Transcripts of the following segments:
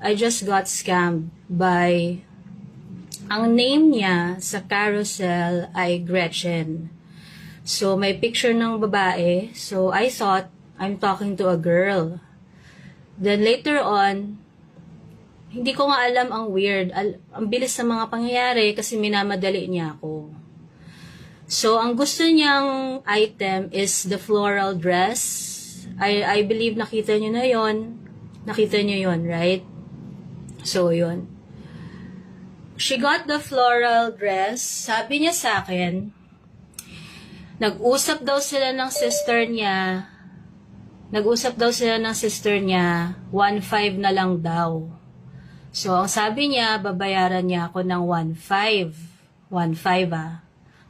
I just got scammed by, ang name niya sa carousel ay Gretchen. So, may picture ng babae. So, I thought I'm talking to a girl. Then later on, hindi ko nga alam, ang weird. Ang bilis ng mga pangyayari kasi minamadali niya ako. So, ang gusto niyang item is the floral dress. I believe nakita niyo na yon. Nakita niyo yon, right? So, yun. She got the floral dress. Sabi niya sa akin, nag-usap daw sila ng sister niya. 1.5 na lang daw. So, ang sabi niya, babayaran niya ako ng 1.5. 1.5 ah.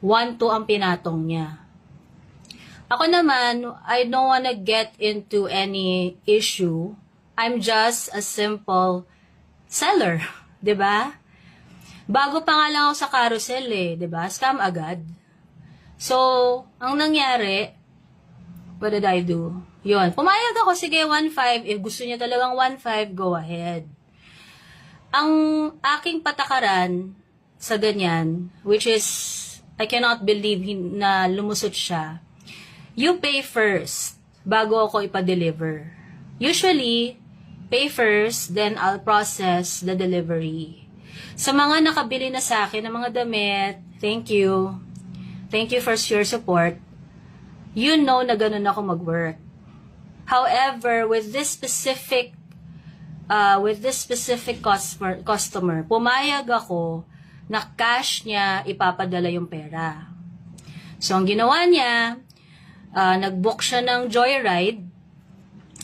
1.2 ang pinatong niya. Ako naman, I don't wanna get into any issue. I'm just a simple seller. 'Di ba? Bago pa nga lang ako sa carousel eh. 'Di ba? Scam agad. So, ang nangyari, what did I do? Yun. Pumayag ako, sige, 1.5. If gusto niya talagang 1.5, go ahead. Ang aking patakaran sa ganyan, which is, I cannot believe na lumusot siya. You pay first bago ako ipa-deliver. Usually, pay first, then I'll process the delivery. Sa mga nakabili na sa akin ng mga damit, thank you. Thank you for your support. You know na ganun ako mag-work. However, with this specific customer, pumayag ako na cash niya ipapadala yung pera. So, ang ginawa niya, nag-book siya ng joyride,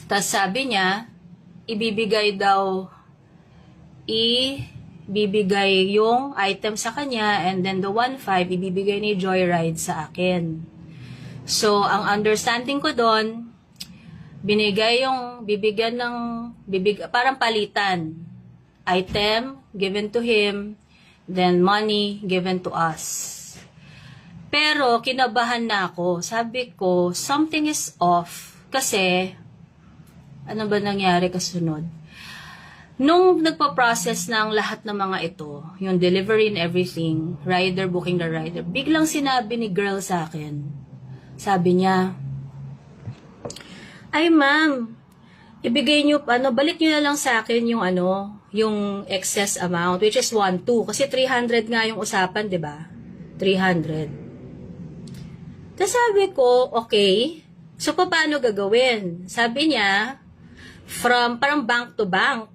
tas sabi niya, ibibigay yung item sa kanya, and then the 1.5, ibibigay ni joyride sa akin. So, ang understanding ko doon, parang palitan. Item given to him, then money given to us. Pero, kinabahan na ako. Sabi ko, something is off. Kasi, ano ba nangyari kasunod? Nung nagpa-process ng lahat ng mga ito, yung delivery and everything, rider, booking the rider, biglang sinabi ni girl sa akin, sabi niya, ay ma'am, ibigay niyo, balik niyo na lang sa akin yung excess amount, which is 1.2. Kasi 300 nga yung usapan, di ba? 300. Tapos sabi ko, okay. So, paano gagawin? Sabi niya, parang bank to bank.